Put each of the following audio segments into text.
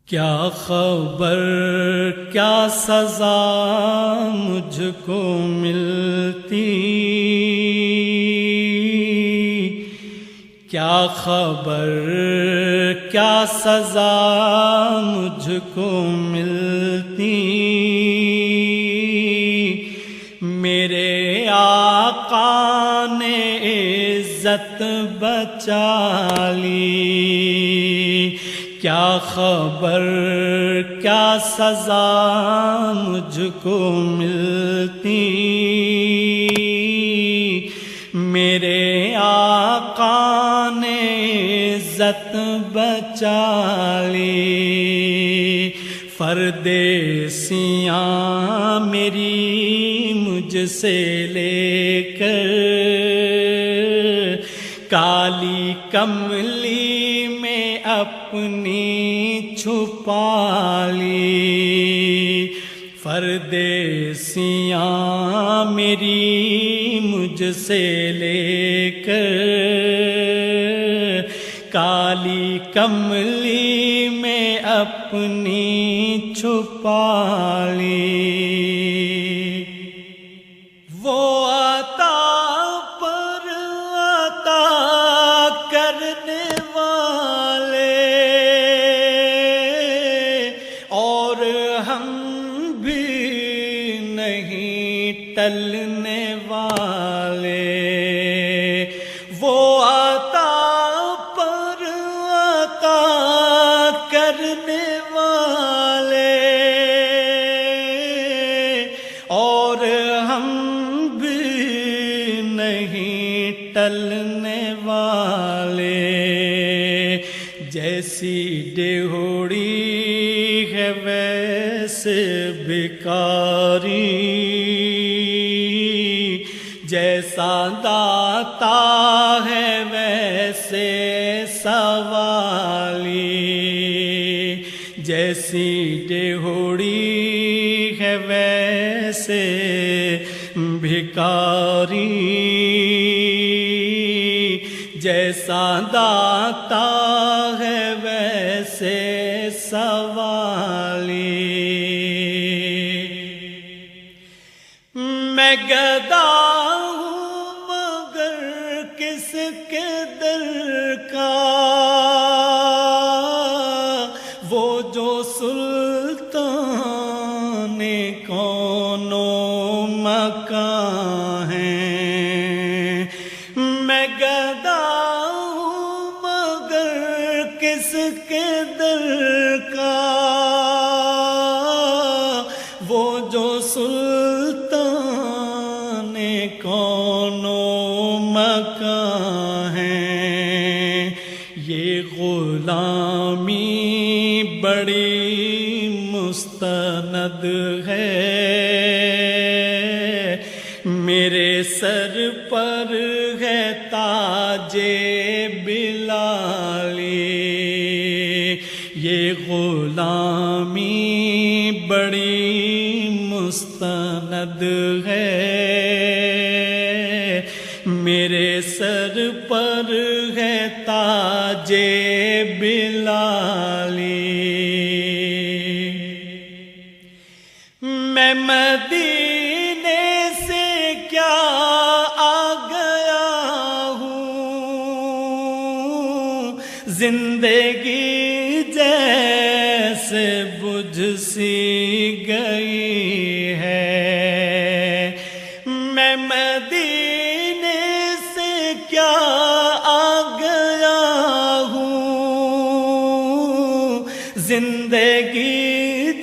کیا خبر کیا سزا مجھ کو ملتی، کیا خبر کیا سزا مجھ کو ملتی، میرے آقا نے عزت بچا لی، کیا خبر کیا سزا مجھ کو ملتی، میرے آقا نے عزت بچا لی، پردیسیاں میری مجھ سے لے کر کالی کملی میں اپنی چھپا لی، پردیسیاں میری مجھ سے لے کر کالی کملی میں اپنی چھپا لی، وہ عطا پر عطا کرنے والے اور ہم بھی نہیں ٹلنے والے، وہ عطا پر عطا کرنے والے اور ہم بھی نہیں ٹلنے والے، جیسی ڈیہوڑی ہے ویسے بھکاری، جیسا داتا ہے ویسے سوالی، جیسی ڈیہوڑی ہے ویسے بھکاری، جیسا داتا ہے ویسے سوالی، میں گدا ہوں مگر کس کے در کا، وہ جو سلطان کونوں مکان ہیں، میں گدا ہوں مگر کس کے در کا، وہ جو سلطان کونوں مکان ہیں، یہ غلامی بڑی مستند ہے، میرے سر پر ہے تاج بلالی، یہ غلامی بڑی مستند ہے، میرے سر پر ہے تاج بلالی، میں مدینے سے کیا آ گیا ہوں، زندگی جیسے بجھ سی گئی ہے، میں مدینے سے کیا آ گیا ہوں، زندگی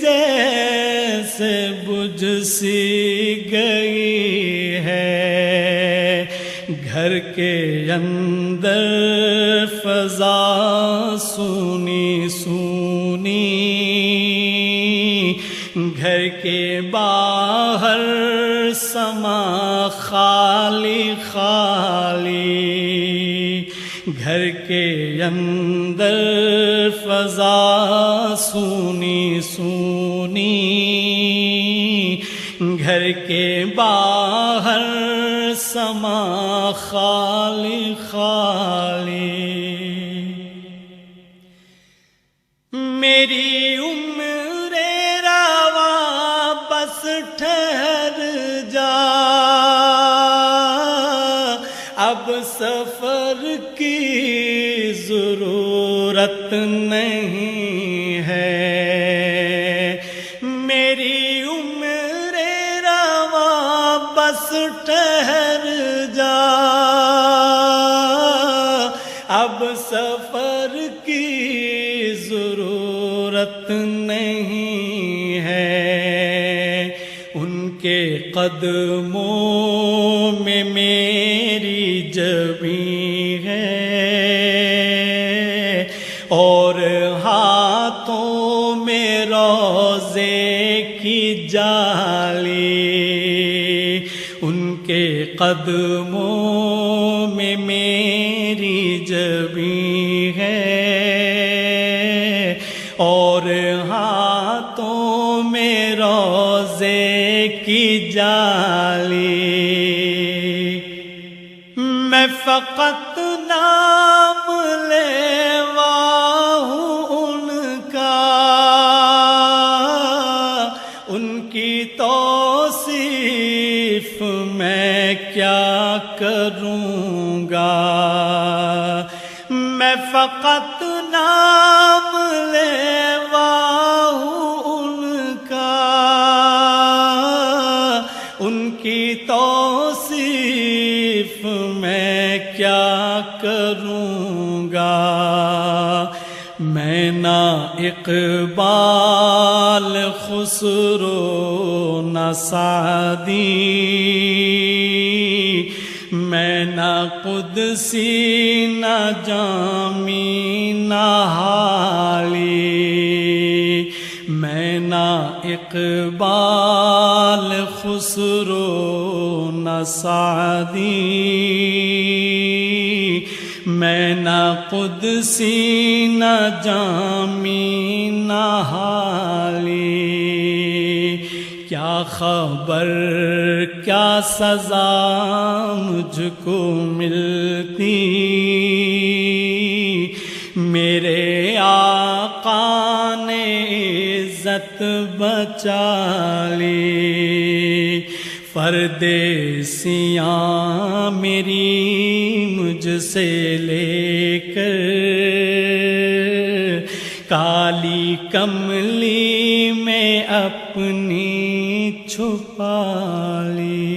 جیسے بجھ سی گئی ہے، گھر کے اندر فضا سونی سونی، گھر کے باہر سما خالی خالی، گھر کے اندر فضا سونی سونی، گھر کے باہر سما خالی خالی، میری ٹھہر جا، اب سفر کی ضرورت نہیں ہے، میری عمر رواں بس ٹھہر جا، اب سفر کی ضرورت نہیں ہے، ان کے قدموں میں میری جبیں ہے اور ہاتھوں میں روضے کی جالی، ان کے قدموں میں میری جبیں ہے اور ہاتھوں میں روضے کی جالی، میں فقط نام لیوا ہوں ان کا، ان کی توصیف میں کیا کروں گا، میں فقط نام لیوا ہوں ان کا، ان کی توصیف میں کیا کروں گا، میں نہ اقبال خسرو نہ سعدی، میں نہ قدسی نہ جامی نہ حالی، میں نہ اقبال خسرو نہ سعدی، میں نہ قدسی نہ جامی نہ حالی، کیا خبر کیا سزا مجھ کو ملتی، میرے آقا نے عزت بچا لی، پردیسیاں میری مجھ سے لے کر کالی کملی میں اپنی چھپا لی۔